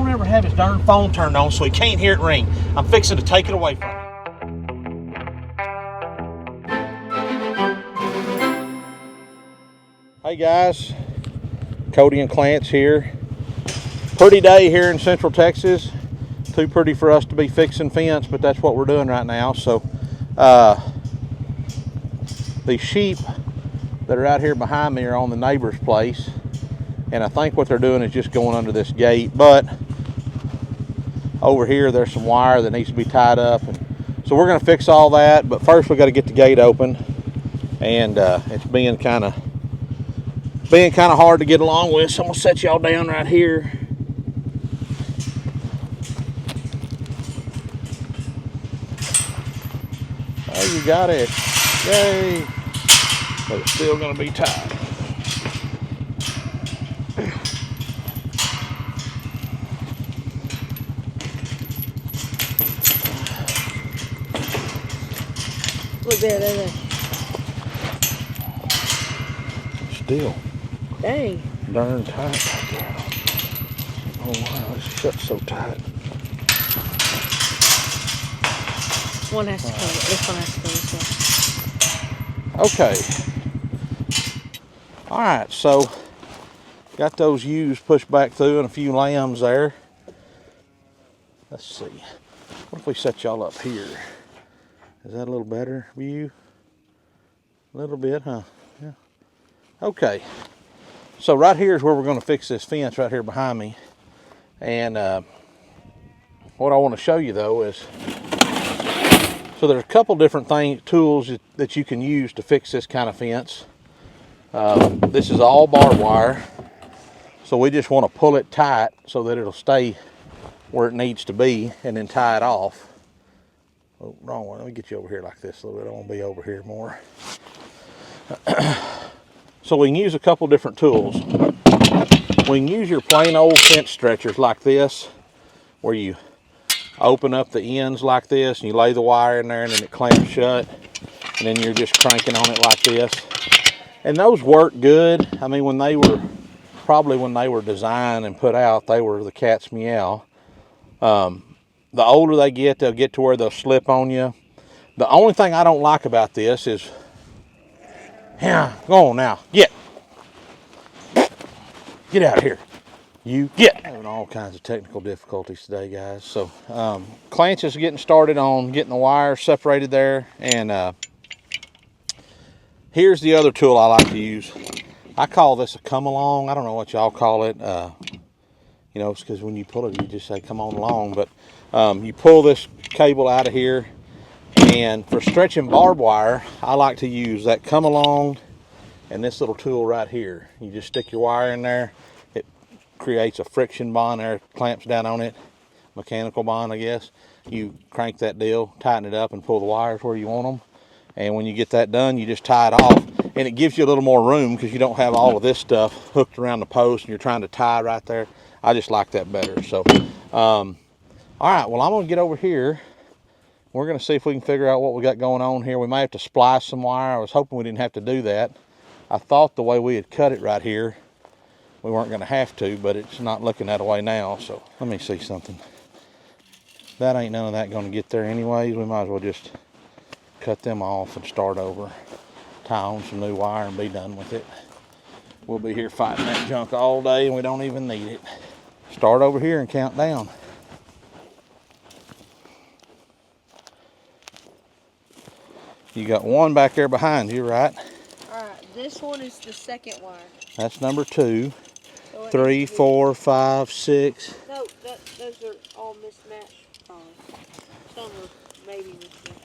remember to have his darn phone turned on so he can't hear it ring. I'm fixing to take it away from him. Hey guys, Cody and Clance here. Pretty day here in Central Texas. Too pretty for us to be fixing fence, but that's what we're doing right now. So these sheep that are out here behind me are on the neighbor's place, and I think what they're doing is just going under this gate, but over here there's some wire that needs to be tied up, and so we're going to fix all that. But first we got to get the gate open, and it's being kind of hard to get along with, so I'm gonna set y'all down right here. Oh, you got it. Yay. But it's still gonna be tight. Look there. Still. Dang. Darn tight right there. Oh wow, it's shut so tight. One has to come. This one has to come this way. Okay. All right, so got those ewes pushed back through and a few lambs there. Let's see. What if we set y'all up here? Is that a little better view? A little bit, huh? Yeah. Okay. So right here is where we're going to fix this fence right here behind me. And what I want to show you though is, so there's a couple different tools that you can use to fix this kind of fence. This is all barbed wire. So we just want to pull it tight so that it'll stay where it needs to be, and then tie it off. Oh, wrong one. Let me get you over here like this a little bit. I want to be over here more. So we can use a couple different tools. We can use your plain old fence stretchers like this, where you open up the ends like this and you lay the wire in there and then it clamps shut, and then you're just cranking on it like this. And those work good. I mean, when they were designed and put out, they were the cat's meow. The older they get, they'll get to where they'll slip on you. The only thing I don't like about this is, yeah, go on now, get out of here. You get. Having all kinds of technical difficulties today, guys. So Clance is getting started on getting the wire separated there, and here's the other tool I like to use. I call this a come along. I don't know what y'all call it. You know, it's because when you pull it, you just say come on along. But you pull this cable out of here, and for stretching barbed wire, I like to use that come along and this little tool right here. You just stick your wire in there. It creates a friction bond there, clamps down on it, mechanical bond, I guess. You crank that deal, tighten it up, and pull the wires where you want them. And when you get that done, you just tie it off, and it gives you a little more room because you don't have all of this stuff hooked around the post and you're trying to tie right there. I just like that better. So, all right, well, I'm gonna get over here. We're gonna see if we can figure out what we got going on here. We may have to splice some wire. I was hoping we didn't have to do that. I thought the way we had cut it right here, we weren't gonna have to, but it's not looking that way now. So let me see something. That ain't none of that gonna get there anyways. We might as well just cut them off and start over, tie on some new wire and be done with it. We'll be here fighting that junk all day and we don't even need it. Start over here and count down. You got one back there behind you, right? All right, this one is the second wire. That's number 2. So 3, 4, 5, 6. No, those are all mismatched. Some are maybe mismatched.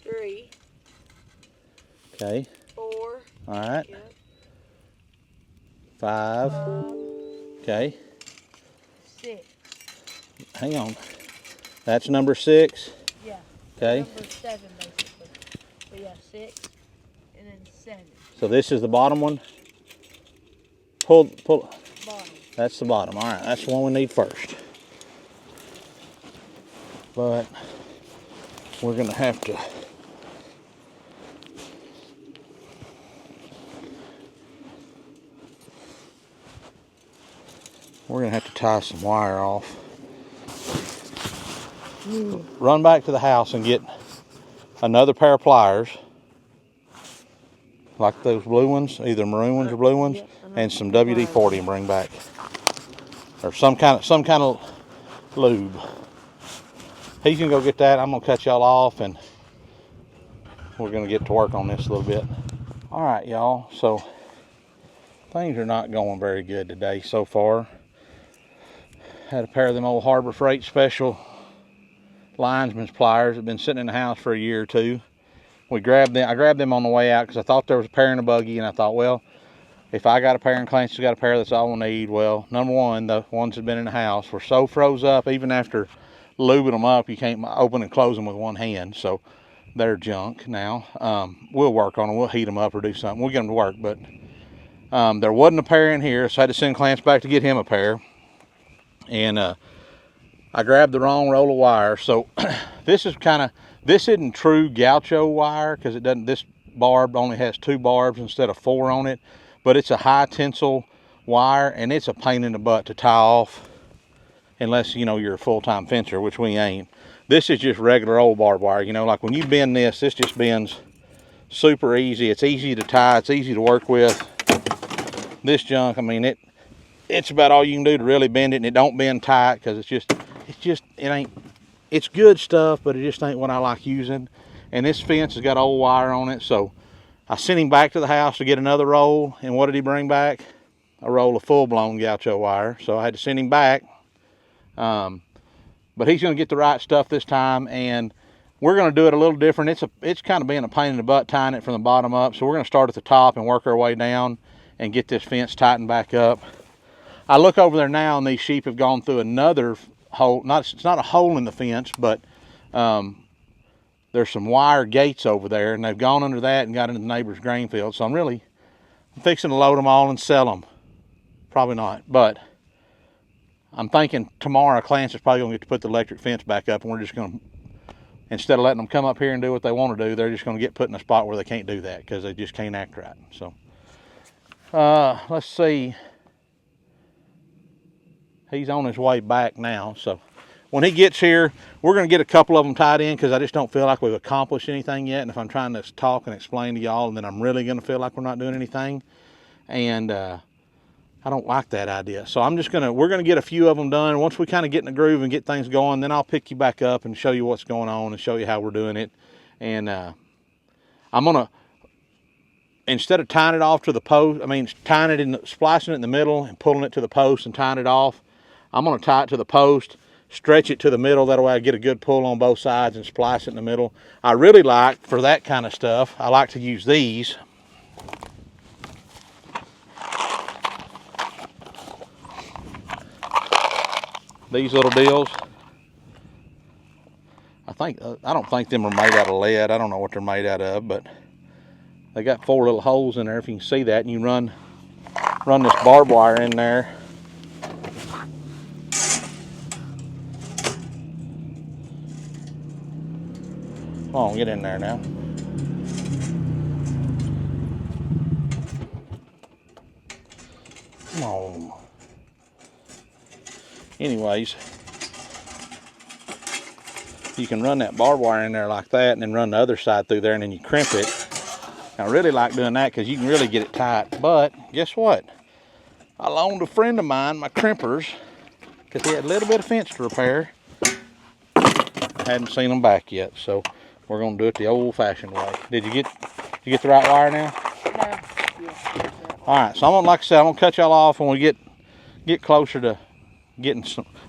3. Okay. 4. All right. Yep. 5. Okay. 6. Hang on. That's number 6. Yeah. Okay. Number 7 basically. But yeah, 6 and then 7. So this is the bottom one. Pull. Bottom. That's the bottom. All right, that's the one we need first. But we're gonna have to we're gonna have to tie some wire off. Run back to the house and get another pair of pliers, like those blue ones, either maroon ones or blue ones, and some WD-40 and bring back, or some kind of lube. He's gonna go get that. I'm gonna cut y'all off, and we're gonna get to work on this a little bit. All right, y'all. So things are not going very good today so far. Had a pair of them old Harbor Freight Special linesman's pliers. Have been sitting in the house for a year or two. I grabbed them on the way out because I thought there was a pair in a buggy, and I thought, well, if I got a pair and Clancy's got a pair, that's all we'll need. Well, number one, the ones that have been in the house were so froze up, even after lubing them up, you can't open and close them with one hand, so they're junk now. We'll work on them. We'll heat them up or do something. We'll get them to work, but there wasn't a pair in here, so I had to send Clance back to get him a pair. And I grabbed the wrong roll of wire. So this isn't true gaucho wire, because it doesn't. This barb only has 2 barbs instead of 4 on it, but it's a high tensile wire, and it's a pain in the butt to tie off, unless you're a full-time fencer, which we ain't. This is just regular old barbed wire. Like when you bend this just bends super easy. It's easy to tie. It's easy to work with. This junk, I mean, it's about all you can do to really bend it, and it don't bend tight, because it's good stuff, but it just ain't what I like using. And this fence has got old wire on it, so I sent him back to the house to get another roll. And what did he bring back? A roll of full-blown gaucho wire. So I had to send him back. But he's going to get the right stuff this time, and we're going to do it a little different. It's kind of being a pain in the butt tying it from the bottom up. So we're going to start at the top and work our way down and get this fence tightened back up. I look over there now, and these sheep have gone through another hole. It's not a hole in the fence, but there's some wire gates over there, and they've gone under that and got into the neighbor's grain field. So I'm fixing to load them all and sell them. Probably not, but I'm thinking tomorrow Clance is probably going to get to put the electric fence back up, and we're just going to, instead of letting them come up here and do what they want to do, they're just going to get put in a spot where they can't do that, because they just can't act right. So let's see. He's on his way back now, so when he gets here, we're going to get a couple of them tied in, because I just don't feel like we've accomplished anything yet. And if I'm trying to talk and explain to y'all, then I'm really going to feel like we're not doing anything, and I don't like that idea. So we're going to get a few of them done. Once we kind of get in the groove and get things going, then I'll pick you back up and show you what's going on and show you how we're doing it. And I'm going to, instead of tying it off to the post, splicing it in the middle and pulling it to the post and tying it off, I'm going to tie it to the post, stretch it to the middle. That way I get a good pull on both sides and splice it in the middle. I really like, for that kind of stuff, I like to use these. These little deals. I don't think them are made out of lead. I don't know what they're made out of, but they got 4 little holes in there, if you can see that, and you run this barbed wire in there. Come on, get in there now. Come on. Anyways, you can run that barbed wire in there like that, and then run the other side through there, and then you crimp it. I really like doing that, because you can really get it tight. But guess what? I loaned a friend of mine my crimpers, because he had a little bit of fence to repair. Hadn't seen them back yet, so we're going to do it the old-fashioned way. Did you get the right wire now? No. Yeah. All right, so like I said, I'm going to cut y'all off when we get closer to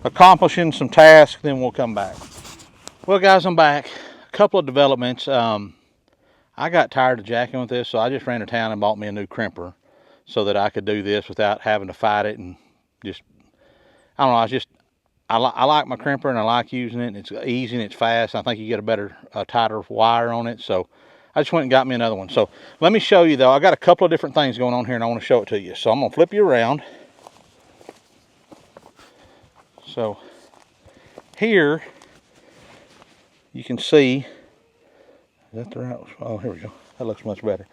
accomplishing some tasks, then we'll come back. Well, guys, I'm back. A couple of developments. I got tired of jacking with this, so I just ran to town and bought me a new crimper so that I could do this without having to fight it, and just, I don't know, I like my crimper, and I like using it, and it's easy and it's fast. I think you get a better, tighter wire on it, so I just went and got me another one. So let me show you, though. I got a couple of different things going on here, and I want to show it to you. So I'm going to flip you around. So here you can see, is that the right? Oh, here we go. That looks much better.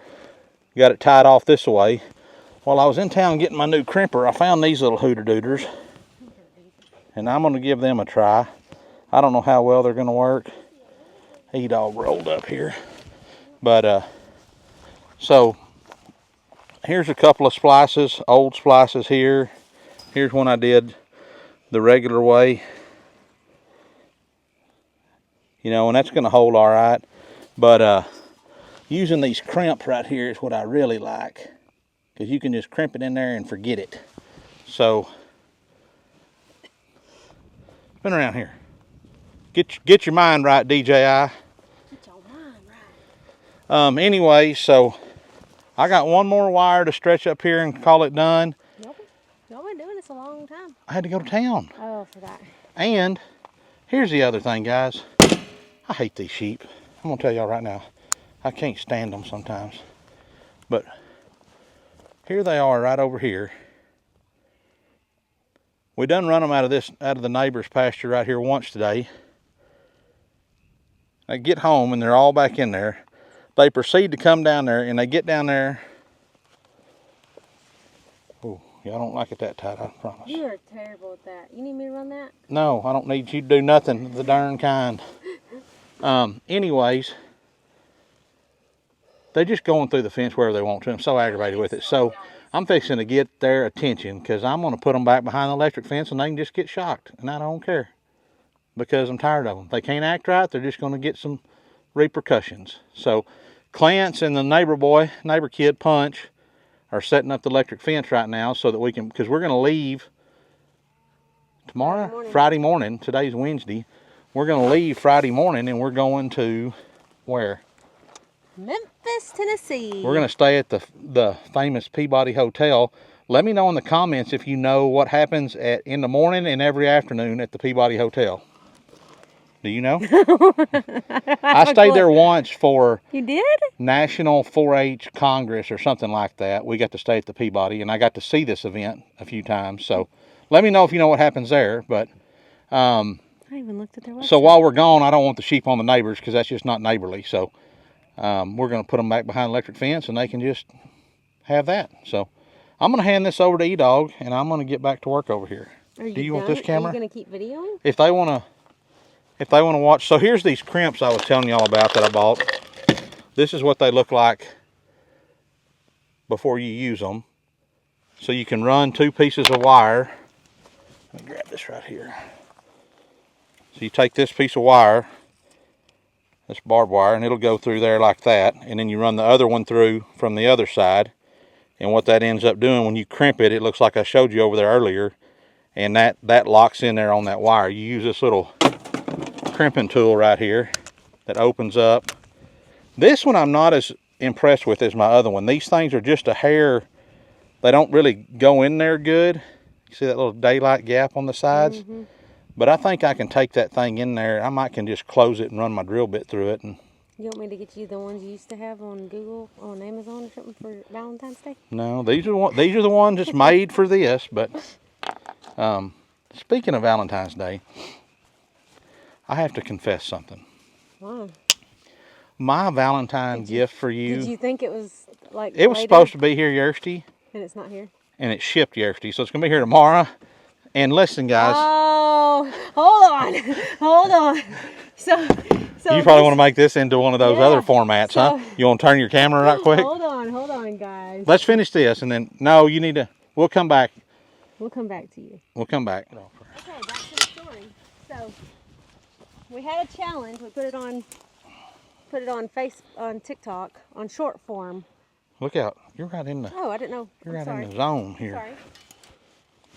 You got it tied off this way. While I was in town getting my new crimper, I found these little hooter-dooters. and I'm going to give them a try. I don't know how well they're going to work. E-Dog rolled up here. But, so, here's a couple of splices, old splices here. Here's one I did the regular way. You know, and that's going to hold all right. But, using these crimps right here is what I really like. Because you can just crimp it in there and forget it. So, spin around here. Get your mind right, DJI. Get your mind right. Anyway, so I got one more wire to stretch up here and call it done. Y'all been doing this a long time. I had to go to town. Oh, for that. And here's the other thing, guys. I hate these sheep. I'm gonna tell y'all right now. I can't stand them sometimes. But here they are right over here. We done run them out of the neighbor's pasture right here once today. They get home and they're all back in there. They proceed to come down there and they get down there. Oh, yeah, I don't like it that tight, I promise. You are terrible at that. You need me to run that? No, I don't need you to do nothing the darn kind. Anyways, they're just going through the fence wherever they want to. I'm so aggravated with it. So I'm fixing to get their attention because I'm going to put them back behind the electric fence and they can just get shocked. And I don't care because I'm tired of them. If they can't act right, they're just going to get some repercussions. So Clance and the neighbor kid Punch are setting up the electric fence right now so that we can, because we're going to leave tomorrow, Friday morning. Today's Wednesday. We're going to leave Friday morning and we're going to where? Memphis, Tennessee. We're going to stay at the famous Peabody Hotel. Let me know in the comments if you know what happens in the morning and every afternoon at the Peabody Hotel. Do you know? I stayed there once for You did? National 4-H Congress or something like that. We got to stay at the Peabody, and I got to see this event a few times. So let me know if you know what happens there. But I even looked at their website. so while we're gone, I don't want the sheep on the neighbors because that's just not neighborly. So we're going to put them back behind the electric fence, and they can just have that. So I'm going to hand this over to E-Dog, and I'm going to get back to work over here. Do you want this camera? Are you going to keep videoing? If they want to watch. So here's these crimps I was telling y'all about that I bought. This is what they look like before you use them. So you can run 2 pieces of wire. Let me grab this right here. So you take this piece of wire, this barbed wire, and it'll go through there like that. And then you run the other one through from the other side. And what that ends up doing when you crimp it, it looks like I showed you over there earlier. And that locks in there on that wire. You use this little crimping tool right here that opens up. This one I'm not as impressed with as my other one. These things are just a hair. They don't really go in there good. You see that little daylight gap on the sides? Mm-hmm. But I think I can take that thing in there. I can just close it and run my drill bit through it. And you want me to get you the ones you used to have on Google, on Amazon or something for Valentine's Day? No, these are the ones that's made for this. But speaking of Valentine's Day, I have to confess something. Wow. My Valentine gift for you. Did you think it was like it was later? supposed to be here yesterday. And it's not here? And it's shipped yesterday. So it's going to be here tomorrow. And listen, guys. Oh, hold on. So you probably want to make this into one of those other formats, huh? You want to turn your camera right quick? Hold on, guys. Let's finish this and then, no, you need to, we'll come back. We'll come back to you. We'll come back. Okay, back to the story. So, we had a challenge. We put it on TikTok, on short form. Look out. You're right in the, oh, I didn't know. You're I'm right in the zone here. Sorry.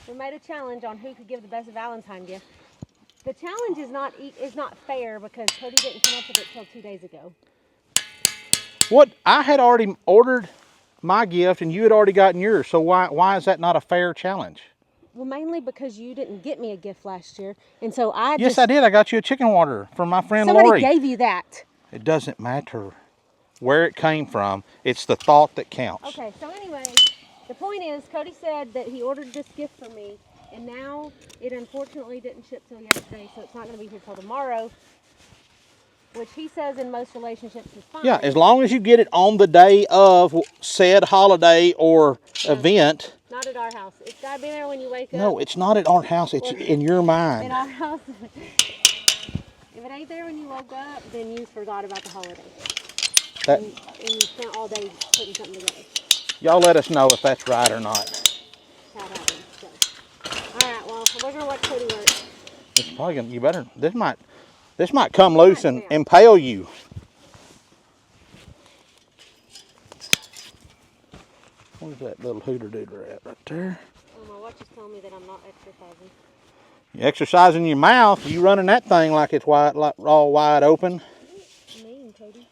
We made a challenge on who could give the best Valentine gift. The challenge is not fair because Cody didn't come up with it till 2 days ago. What? I had already ordered my gift and you had already gotten yours. So why is that not a fair challenge? Well, mainly because you didn't get me a gift last year. And so Yes, I did. I got you a chicken water from my friend Lori. Somebody gave you that. It doesn't matter where it came from. It's the thought that counts. Okay, so anyway, the point is, Cody said that he ordered this gift for me, and now it unfortunately didn't ship till yesterday, so it's not going to be here till tomorrow, which he says in most relationships is fine. Yeah, as long as you get it on the day of said holiday or event, Not at our house. It's got to be there when you wake up. No, it's not at our house. It's in your mind. In our house. If it ain't there when you woke up, then you forgot about the holiday. And you spent all day putting something together. Y'all let us know if that's right or not. How it happens. So. All right, well, we're going to watch Cody work. It's probably gonna, you better, this might come loose and impale you. Where's that little hooter-dooter at right there? Oh, my watch is telling me that I'm not exercising. You exercising your mouth, you running that thing like it's wide, like all wide open. Mean, Cody.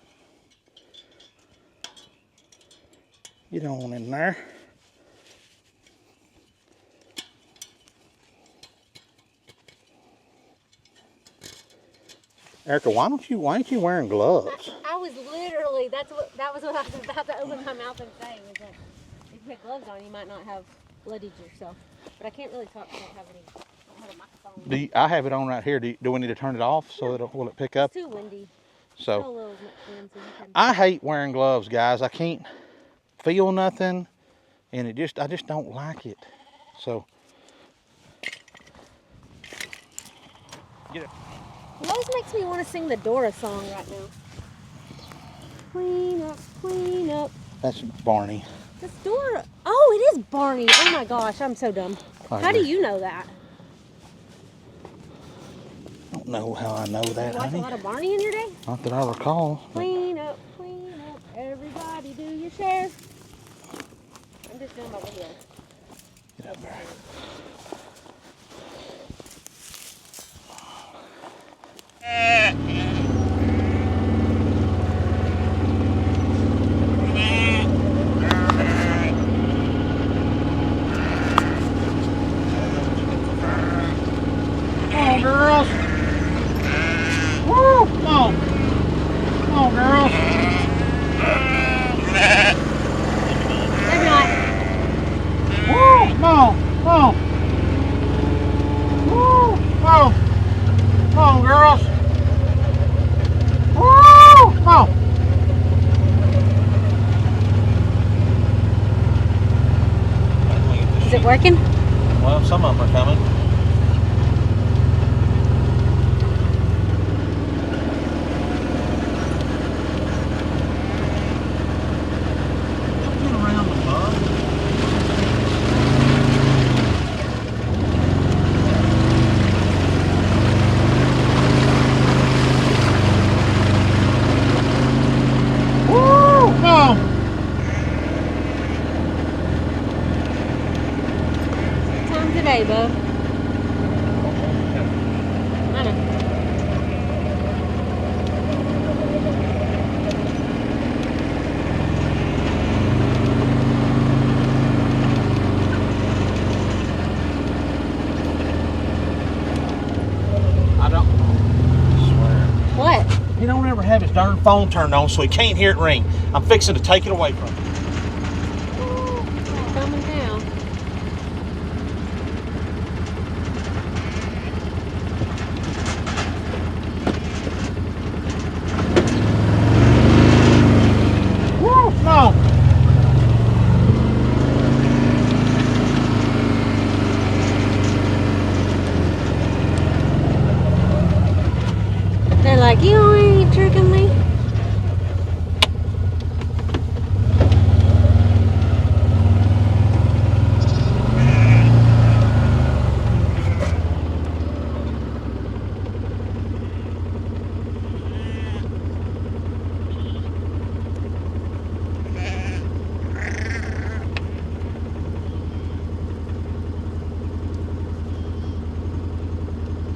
Get on in there. Erica, why ain't you wearing gloves? I was literally, that was what I was about to open my mouth and say, was that if you had gloves on, you might not have bloodied yourself. But I can't really talk because I don't have a microphone. I have it on right here. Do we need to turn it off so will it pick up? It's too windy. So, I hate wearing gloves, guys. I can't feel nothing, and I just don't like it. So, get it. It always makes me want to sing the Dora song right now. Clean up, clean up. That's Barney. That's Dora. Oh, it is Barney. Oh my gosh, I'm so dumb. How do you know that? I don't know how I know that, You watch a lot of Barney in your day? Not that I recall. Clean up, everybody do your share. I'm just doing my video. Get up there. Come on, girls. Woo! Come on. Come on, girls. Maybe not. Woo! Come on. Come on. Woo! Come on. Come on, girls. Woo! Come on. Is it working? Well, some of them are coming. Today, bub. I know. I don't swear. What? He don't ever have his darn phone turned on so he can't hear it ring. I'm fixing to take it away from him. Coming down. Woo! No! They're like, you ain't tricking me.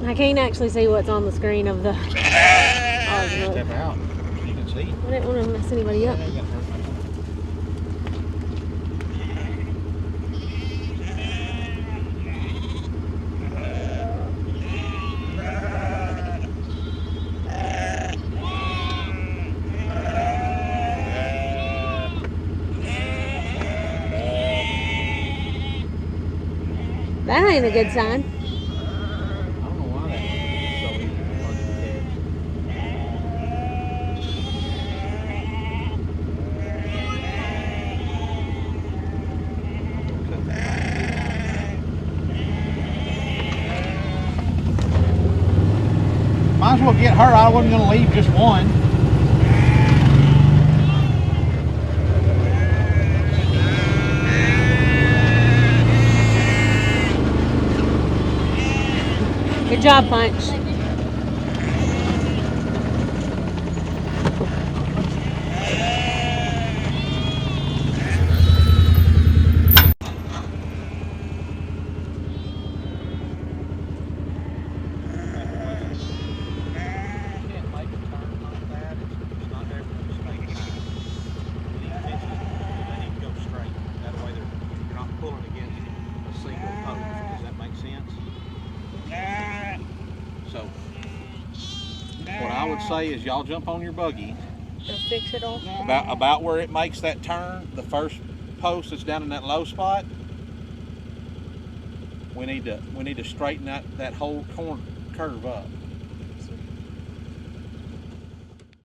I can't actually see what's on the screen of the. Step out. You can see. I didn't want to mess anybody up. That ain't a good sign. I don't know why that is so easy to plug in the as well get her. I wasn't going to leave just one. Good job, Punch. So, what I would say is y'all jump on your buggy Go fix it all. about where it makes that turn, the first post that's down in that low spot. We need to straighten that whole curve up.